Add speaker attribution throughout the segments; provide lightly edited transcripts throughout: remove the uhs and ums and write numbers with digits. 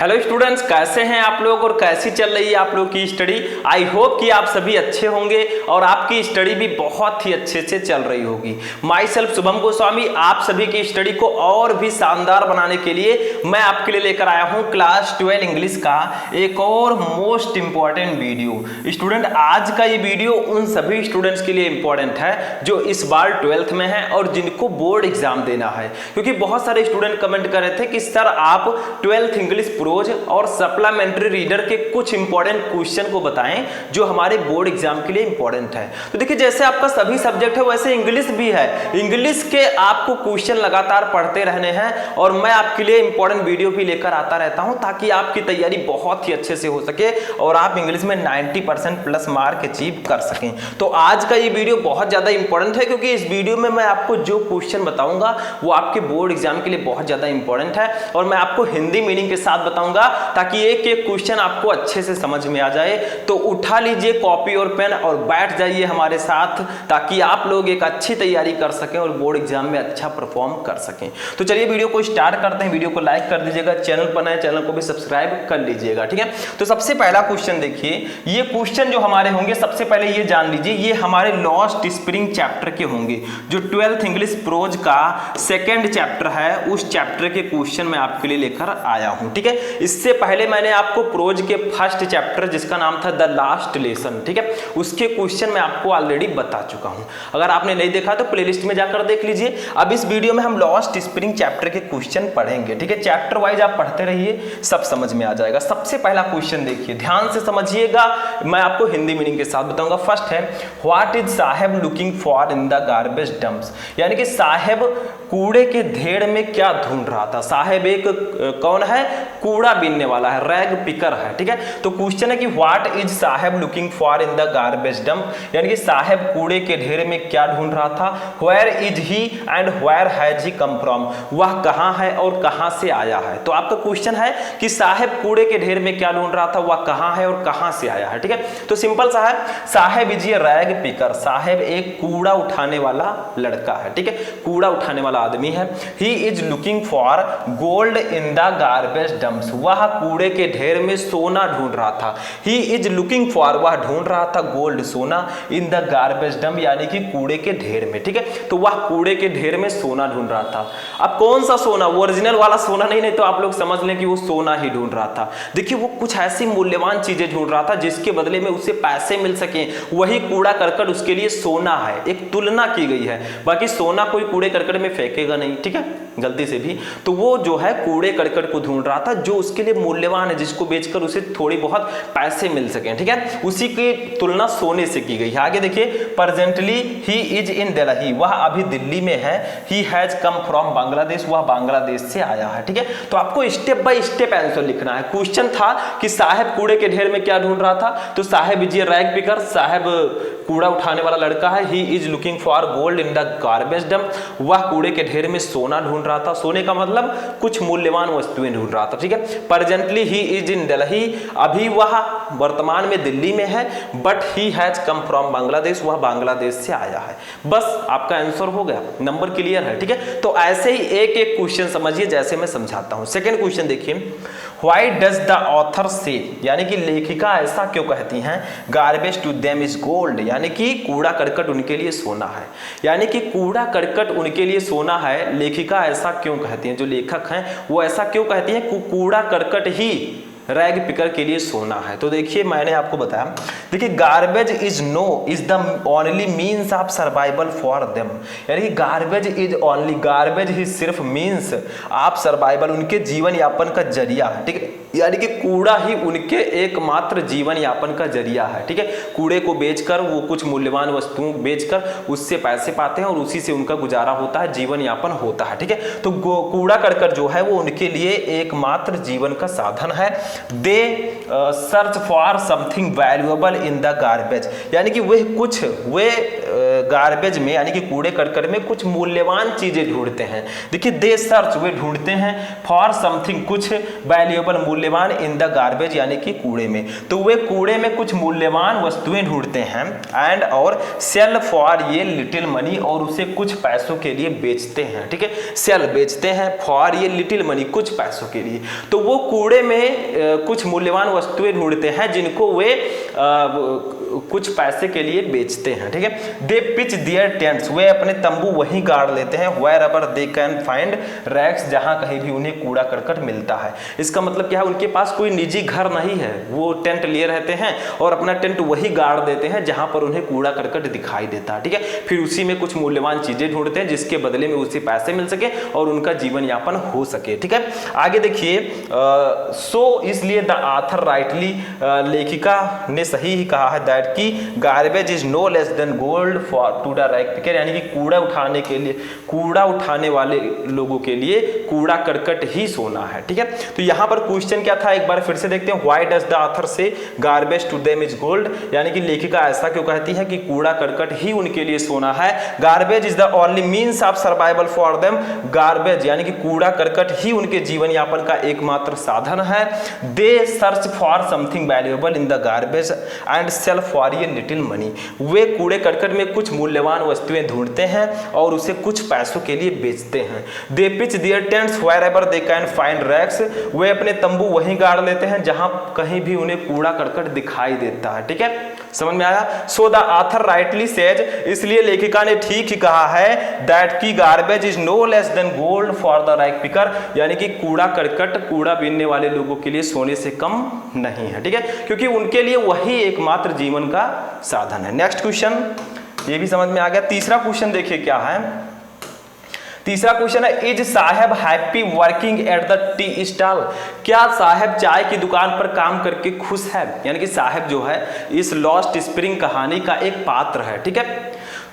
Speaker 1: Hello students, कैसे हैं आप लोग और कैसी चल रही है आप लोग की स्टडी। आई होप कि आप सभी अच्छे होंगे और आपकी स्टडी भी बहुत ही अच्छे से चल रही होगी। माई सेल्फ शुभम गोस्वामी आप सभी की स्टडी को और भी शानदार बनाने के लिए मैं आपके लिए लेकर आया हूं क्लास 12 इंग्लिश का एक और मोस्ट इंपॉर्टेंट वीडियो। स्टूडेंट, आज का ये वीडियो उन सभी स्टूडेंट्स के लिए इंपॉर्टेंट है जो इस बार 12th में है और जिनको बोर्ड एग्जाम देना है, क्योंकि बहुत सारे स्टूडेंट कमेंट कर रहे थे कि सर आप 12th इंग्लिश प्रोज और सप्लीमेंट्री रीडर के कुछ इंपॉर्टेंट क्वेश्चन को बताएं जो हमारे बोर्ड एग्जाम के लिए इंपॉर्टेंट है। तो देखिए, जैसे आपका सभी सब्जेक्ट है वैसे इंग्लिश भी है। इंग्लिश के आपको क्वेश्चन लगातार पढ़ते रहने हैं और मैं आपके लिए इंपॉर्टेंट वीडियो भी लेकर आता रहता हूं ताकि आपकी तैयारी बहुत ही अच्छे से हो सके और आप इंग्लिश में 90% प्लस मार्क अचीव कर सकें। तो आज का ये वीडियो बहुत ज्यादा इंपॉर्टेंट है क्योंकि इस वीडियो में मैं आपको जो क्वेश्चन बताऊंगा वो आपके बोर्ड एग्जाम के लिए बहुत ज्यादा इंपॉर्टेंट है और मैं आपको हिंदी मीनिंग के साथ बताऊंगा ताकि एक एक क्वेश्चन आपको अच्छे से समझ में आ जाए। तो उठा लीजिए कॉपी और पेन और बैठ जाइए हमारे साथ ताकि आप लोग एक अच्छी तैयारी कर सकें और बोर्ड एग्जाम में अच्छा परफॉर्म कर सकें। तो चलिए वीडियो को स्टार्ट करते हैं। वीडियो को लाइक कर दीजिएगा, चैनल पर नए चैनल को भी सब्सक्राइब कर लीजिएगा, ठीक है। तो सबसे पहला क्वेश्चन देखिए, ये क्वेश्चन जो हमारे होंगे सबसे पहले ये जान लीजिए ये हमारे लॉस्ट स्प्रिंग चैप्टर के होंगे। जो 12th इंग्लिश प्रोज का सेकेंड चैप्टर है उस चैप्टर के क्वेश्चन मैं आपके लिए लेकर आया हूं, ठीक है। इससे पहले मैंने आपको प्रोज के फर्स्ट चैप्टर जिसका नाम था द लास्ट लेसन, ठीक है, उसके क्वेश्चन मैं आपको ऑलरेडी बता चुका हूं। अगर आपने नहीं देखा तो प्लेलिस्ट में जाकर देख लीजिए। अब इस वीडियो में हम लॉस्ट स्प्रिंग चैप्टर के क्वेश्चन पढ़ेंगे, ठीक है। चैप्टर वाइज आप पढ़ते रहिए, सब समझ में आ जाएगा। सबसे पहला क्वेश्चन देखिए, ध्यान से समझिएगा, मैं आपको हिंदी मीनिंग के साथ बताऊंगा। फर्स्ट है, what is Saheb looking for in the garbage dumps, यानी कि साहेब कूड़े के ढेर में क्या ढूंढ रहा था। साहेब एक कौन है, कूड़ा बीनने वाला है, रैग पिकर है, ठीक है। तो क्वेश्चन है कि what is Saheb looking for in the garbage dump, यानी कि साहेब कूड़े के ढेर में क्या ढूंढ रहा था। Where is he and where has he come from, वह कहां है और कहां से आया है। तो आपका क्वेश्चन है कि साहेब कूड़े के ढेर में क्या ढूंढ रहा था, वह कहां है और कहां से आया है, ठीक है। तो सिंपल सा है, साहेब इज ये रैग पिकर, साहेब एक कूड़ा उठाने वाला लड़का है, ठीक है, कूड़ा उठाने वाला आदमी है। He is looking for gold in the garbage dumps, वह कूड़े के ढेर में सोना ढूंढ रहा था। ही इज लुकिंग फॉर, वह ढूंढ रहा था गोल्ड सोना इन द गार्बेज डंप, यानी कि कूड़े के ढेर में, ठीक है। तो वह कूड़े के ढेर में सोना ढूंढ रहा था। अब कौन सा सोना, ओरिजिनल वाला सोना नहीं तो आप लोग समझ लें कि वो सोना ही ढूंढ रहा था। देखिए, वो कुछ ऐसी मूल्यवान चीजें ढूंढ रहा था जिसके बदले में उसे पैसे मिल सके। वही कूड़ा करकट उसके लिए सोना है, एक तुलना की गई है। बाकी सोना कोई कूड़े करकट में फेंकेगा नहीं, ठीक है, गलती से भी। तो वो जो है कूड़े करकट को ढूंढ रहा था जो उसके लिए मूल्यवान है, जिसको बेचकर उसे थोड़ी बहुत पैसे मिल सके, ठीक है। उसी की तुलना सोने से की गई है। आगे देखिए, presently he is in Delhi, वह अभी दिल्ली में है। He has come from Bangladesh, वह बांग्लादेश से आया है, ठीक है। तो आपको स्टेप बाय स्टेप आंसर लिखना है। क्वेश्चन था कि साहेब कूड़े के ढेर में क्या ढूंढ रहा था, तो साहेब इज ये रैग पिकर, साहेब कूड़ा उठाने वाला लड़का है। He is looking for gold in the garbage dump, वह कूड़े के ढेर में सोना ढूंढ रहा था। सोने का मतलब कुछ मूल्यवान वस्तुएं ढूंढ रहा था, ठीक है। Presently he is in Delhi, अभी वह वर्तमान में दिल्ली में है। But he has come from Bangladesh, वह बांग्लादेश से आया है। बस आपका आंसर हो गया, नंबर क्लियर है, ठीक है। तो ऐसे ही एक एक क्वेश्चन समझिए जैसे मैं समझाता हूं। सेकंड क्वेश्चन देखिए, why does the author say, यानी कि लेखिका ऐसा क्यों कहती हैं, garbage to them is gold, यानी कि कूड़ा करकट उनके लिए सोना है। यानी कि कूड़ा करकट उनके लिए सोना है, लेखिका ऐसा क्यों कहती हैं, जो लेखक हैं वो ऐसा क्यों कहती हैं, कूड़ा करकट ही रैग पिकर के लिए सोना है। तो देखिए, मैंने आपको बताया, देखिए garbage is the only means of survival for them, यानी कि गार्बेज इज ओनली, गार्बेज ही सिर्फ मीन्स ऑफ सर्वाइवल, उनके जीवन यापन का जरिया है, ठीक है। यानी कि कूड़ा ही उनके एकमात्र जीवन यापन का जरिया है, ठीक है। कूड़े को बेचकर वो कुछ मूल्यवान वस्तुओं बेचकर उससे पैसे पाते हैं और उसी से उनका गुजारा होता है, जीवन यापन होता है, ठीक है। तो कूड़ा करकट जो है वो उनके लिए एकमात्र जीवन का साधन है। They search for something valuable in the garbage, यानी कि वे गार्बेज में यानी कि कूड़े करकट में कुछ मूल्यवान चीजें ढूंढते हैं। देखिए दे सर्च, वे ढूंढते हैं फॉर समथिंग, कुछ वैल्यूएबल मूल्यवान इन द गार्बेज यानी कि कूड़े में। तो वे कूड़े में कुछ मूल्यवान वस्तुएं ढूंढते हैं एंड और सेल फॉर ये लिटिल मनी, और उसे कुछ पैसों के लिए बेचते हैं। ठीक है, सेल बेचते हैं, फॉर ये लिटिल मनी कुछ पैसों के लिए। तो वो कूड़े में कुछ मूल्यवान वस्तुएं ढूंढते हैं जिनको वे कुछ पैसे के लिए बेचते हैं। ठीक है, दे पिच देयर टेंट्स, वे अपने तंबू वहीं गाड़ लेते हैं, wherever they can find rags, जहां कहीं भी उन्हें कूड़ा करकट मिलता है। इसका मतलब क्या है, उनके पास कोई निजी घर नहीं है, वो टेंट लिए रहते हैं और अपना टेंट वही गाड़ देते हैं जहां पर उन्हें कूड़ा करकट दिखाई देता है। ठीक है, फिर उसी में कुछ मूल्यवान चीजें ढूंढते हैं जिसके बदले में उसे पैसे मिल सके और उनका जीवन यापन हो सके। ठीक है, आगे देखिए, सो इसलिए द आथर राइटली, लेखिका ने सही ही कहा है दैट कि garbage is no less than gold for to the rag picker, यानी कि कूड़ा उठाने के लिए, कूड़ा उठाने वाले लोगों के लिए कूड़ा करकट ही सोना है। ठीक है, तो यहाँ पर क्वेश्चन क्या था, एक बार फिर से देखते हैं। Why does the author say garbage to them is gold, यानी कि लेखिका ऐसा क्यों कहती है कि कूड़ा करकट ही उनके लिए सोना है। Garbage is the only means of survival for them, garbage यानी कि कूड़ा करकट ही उनके जीवन यापन का एकमात्र साधन है। They search for something valuable in the garbage and sell for ये लिटिल मनी, वे कूड़े करकट में कुछ मूल्यवान वस्तुएं ढूंढते हैं और उसे कुछ पैसों के लिए बेचते हैं। They pitch their tents wherever they can find racks, वे अपने तंबू वहीं गाड़ लेते हैं जहां कहीं भी उन्हें कूड़ा करकट दिखाई देता है। ठीक है, समझ में आया। So the author rightly says, इसलिए लेखिका ने ठीक ही कहा है दैट की garbage is no less than gold for the rag picker, यानी कि कूड़ा करकट कूड़ा बीनने वाले लोगों के लिए सोने से कम नहीं है। ठीक है, क्योंकि उनके लिए वही एकमात्र जीवन का साधन है। नेक्स्ट क्वेश्चन, ये भी समझ में आ गया। तीसरा क्वेश्चन देखिए क्या है। तीसरा क्वेश्चन है, इज साहब happy working at the tea stall, क्या साहब चाय की दुकान पर काम करके खुश है। यानी कि साहब जो है इस लॉस्ट स्प्रिंग कहानी का एक पात्र है। ठीक है,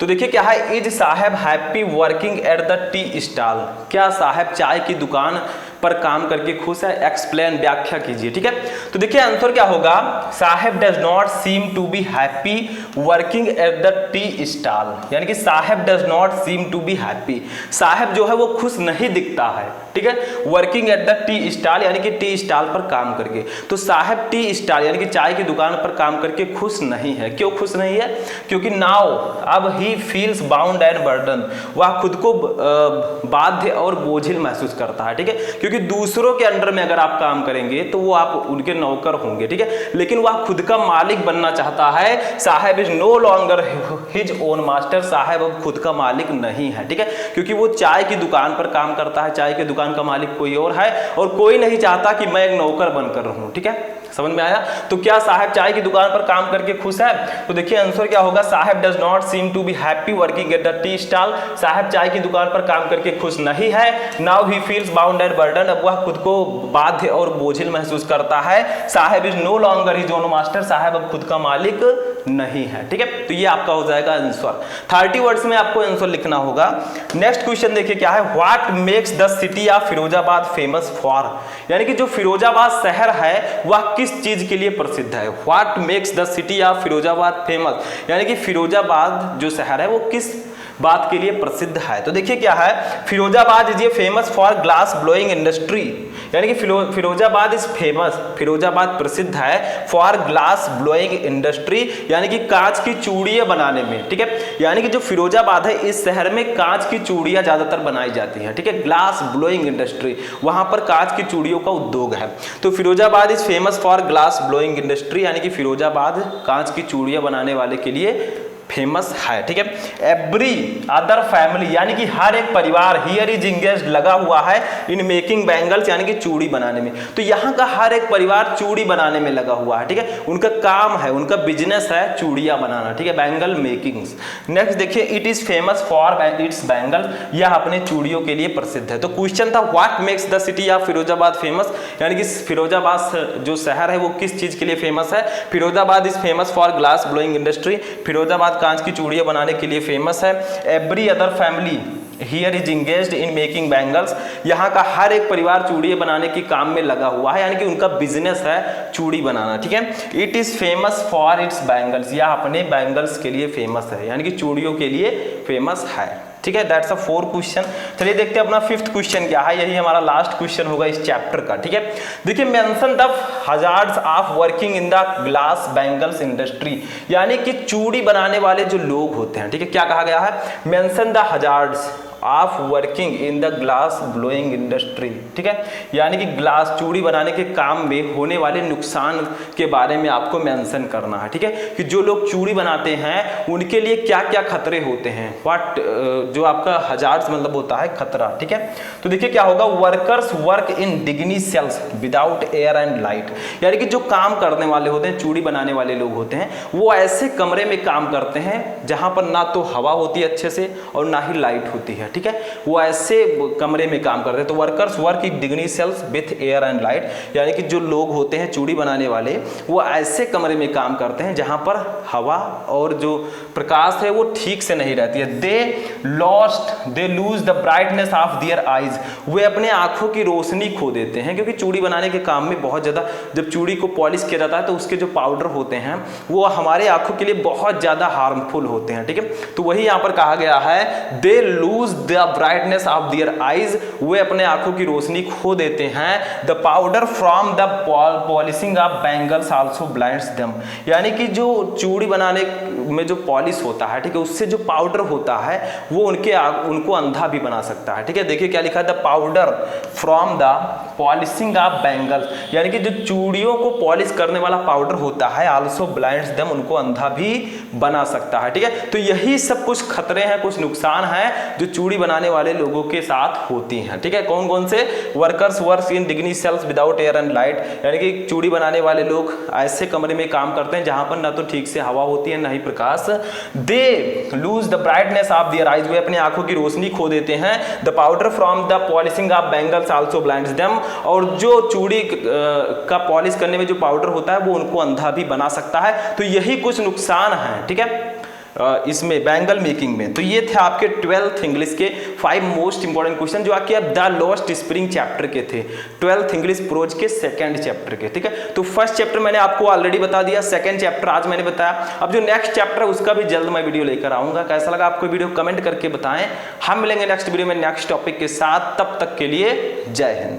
Speaker 1: तो देखिए क्या है, इज साहब happy working at the tea stall, क्या साहब चाय की दुकान पर काम करके खुश है। एक्सप्लेन, व्याख्या कीजिए। ठीक है, तो देखिए आंसर क्या होगा, Saheb does not seem to be happy working at the tea stall, यानी कि Saheb does not seem to be happy, Saheb जो है वो खुश नहीं दिखता है। ठीक है, working at the tea stall यानी कि टी स्टॉल पर काम करके, तो साहब टी स्टॉल यानी कि चाय की दुकान पर काम करके खुश नहीं है। क्यों खुश नहीं है, क्योंकि नाउ अब he feels bound and burden, वह खुद को बाध्य और बोझिल महसूस करता है। ठीक है, क्योंकि दूसरों के अंडर में अगर आप काम करेंगे तो वो आप उनके नौकर होंगे। ठीक है, लेकिन वह खुद का मालिक बनना चाहता है। Saheb is no longer his own master, Saheb अब खुद का मालिक नहीं है। ठीक है, क्योंकि वो चाय की दुकान पर काम करता है, चाय की दुकान का मालिक कोई और है और कोई नहीं चाहता कि मैं एक नौकर बनकर रहूं। ठीक है, समझ में आया। तो क्या साहब चाय की दुकान पर काम करके खुश है, तो देखिए आंसर क्या होगा, Saheb does not seem to be happy working at the tea stall, Saheb चाय की दुकान पर काम करके खुश नहीं है। Now he feels bound and burden, अब वह खुद को बाध्य और बोझिल महसूस करता है। Saheb is no longer his own master, Saheb अब खुद का मालिक नहीं है। ठीक है, तो ये आपका हो जाएगा आंसर। 30 वर्ड्स में आपको आंसर लिखना होगा। नेक्स्ट क्वेश्चन देखिए क्या है, what makes the city of Firozabad famous for, यानी कि जो फिरोजाबाद शहर है वह किस चीज के लिए प्रसिद्ध है। What makes the city of Firozabad famous, यानी कि फिरोजाबाद जो शहर है वो किस बात के लिए प्रसिद्ध है। तो देखिए क्या है, फिरोजाबाद इज ये famous for glass blowing industry, यानी कि फिरोजाबाद इज फेमस, फिरोजाबाद प्रसिद्ध है फॉर ग्लास ब्लोइंग इंडस्ट्री, यानी कि कांच की चूड़ियां बनाने में। ठीक है, यानी कि जो फिरोजाबाद है इस शहर में कांच की चूड़ियां ज्यादातर बनाई जाती हैं। ठीक है, ग्लास ब्लोइंग इंडस्ट्री, वहां पर कांच की चूड़ियों का उद्योग है। तो Firozabad is famous for glass blowing industry, यानी कि फिरोजाबाद कांच की चूड़ियां बनाने वाले के लिए फेमस है। ठीक है, एवरी अदर फैमिली, यानी कि हर एक परिवार हियर इज इंगेज्ड लगा हुआ है इन मेकिंग बैंगल्स, यानी कि चूड़ी बनाने में। तो यहाँ का हर एक परिवार चूड़ी बनाने में लगा हुआ है। ठीक है, उनका काम है, उनका बिजनेस है चूड़ियां बनाना। ठीक है, बैंगल मेकिंग्स। नेक्स्ट देखिए, it is famous for its bangle, यह अपने चूड़ियों के लिए प्रसिद्ध है। तो क्वेश्चन था what makes the city of Firozabad famous, यानी कि फिरोजाबाद जो शहर है वो किस चीज के लिए फेमस है। Firozabad is famous for glass blowing industry, Firozabad कांच की चूड़ियां बनाने के लिए फेमस है। Every other family here is engaged in making bangles, यहाँ का हर एक परिवार चूड़ी बनाने के काम में लगा हुआ है, यानी कि उनका बिजनेस है चूड़ी बनाना, ठीक है। It is famous for its bangles, यह अपने बैंगल्स के लिए फेमस है, यानी कि चूड़ियों के लिए फेमस है, ठीक है। That's a 4 question. चलिए देखते हैं अपना 5th क्वेश्चन क्या है, यही हमारा लास्ट क्वेश्चन होगा इस चैप्टर का, ठीक है। देखिए, mention the hazards of working in the glass bangles industry, यानी कि चूड़ी बनाने वाले जो लोग होते हैं, ठीक है, क्या कहा गया है, mention the hazards of working in the glass blowing industry, ठीक है, यानी कि ग्लास चूड़ी बनाने के काम में होने वाले नुकसान के बारे में आपको मेंशन करना है, ठीक है, कि जो लोग चूड़ी बनाते हैं उनके लिए क्या क्या खतरे होते हैं, व्हाट जो आपका हजार्ड्स मतलब होता है खतरा, ठीक है। तो देखिए क्या होगा, वर्कर्स वर्क इन डिग्नी cells without air and light, यानी कि जो काम करने वाले होते हैं, चूड़ी बनाने वाले लोग होते हैं, वो ऐसे कमरे में काम करते हैं जहां पर ना तो हवा होती है अच्छे से और ना ही लाइट होती है, ठीक है, वो ऐसे कमरे में काम करते हैं। तो वर्कर्स वर्क इन डिग्नी cells with air and light, यानी कि जो लोग होते हैं चूड़ी बनाने वाले, वो ऐसे कमरे में काम करते हैं जहां पर हवा और जो प्रकाश है वो ठीक से नहीं रहती है। They lose the brightness of their eyes, वे अपने आंखों की रोशनी खो देते हैं, क्योंकि चूड़ी बनाने के काम में बहुत ज्यादा, जब चूड़ी को पॉलिश किया जाता है तो उसके जो पाउडर होते हैं वो हमारे आंखों के लिए बहुत ज्यादा हार्मफुल होते हैं, ठीक है। तो वही यहां पर कहा गया है, they lose the brightness of their eyes, वे अपने आंखों की रोशनी खो देते हैं। The powder from the polishing of bangles also blinds them, यानी कि जो चूड़ी बनाने में जो पॉलिश होता है, ठीक है, उससे जो पाउडर होता है वो उनको अंधा भी बना सकता है, ठीक है। देखिए क्या लिखा है, the powder from the polishing of bangles, यानी कि जो चूड़ियों को पॉलिश करने वाला पाउडर होता है, आल्सो ब्लाइंड्स देम, उनको अंधा भी बना सकता है, ठीक है। तो यही सब कुछ खतरे हैं, कुछ नुकसान हैं जो चूड़ी बनाने वाले लोगों के साथ होती हैं, ठीक है। कौन कौन से, वर्कर्स वर्क इन डिग्नी cells without air and light, यानी कि चूड़ी बनाने वाले लोग ऐसे कमरे में काम करते हैं जहां पर ना तो ठीक से हवा होती है ना ही प्रकाश। They lose the brightness of their eyes, वे अपनी आंखों की रोशनी खो देते हैं। The powder from the polishing of bangles also blinds them, और जो चूड़ी का पॉलिश करने में जो पाउडर होता है वो उनको अंधा भी बना सकता है। तो यही कुछ नुकसान है, ठीक है, इसमें बैंगल मेकिंग में। तो ये थे आपके 12th इंग्लिश के 5 मोस्ट इंपॉर्टेंट क्वेश्चन जो आके द लॉस्ट स्प्रिंग चैप्टर के थे, 12th इंग्लिश प्रोज के 2nd चैप्टर के, ठीक है। तो फर्स्ट चैप्टर मैंने आपको ऑलरेडी बता दिया, 2nd चैप्टर आज मैंने बताया। अब जो नेक्स्ट चैप्टर है उसका भी जल्द मैं वीडियो लेकर आऊंगा। कैसा लगा आपको वीडियो कमेंट करके बताएं। हम मिलेंगे नेक्स्ट वीडियो में नेक्स्ट टॉपिक के साथ, तब तक के लिए जय हिंद।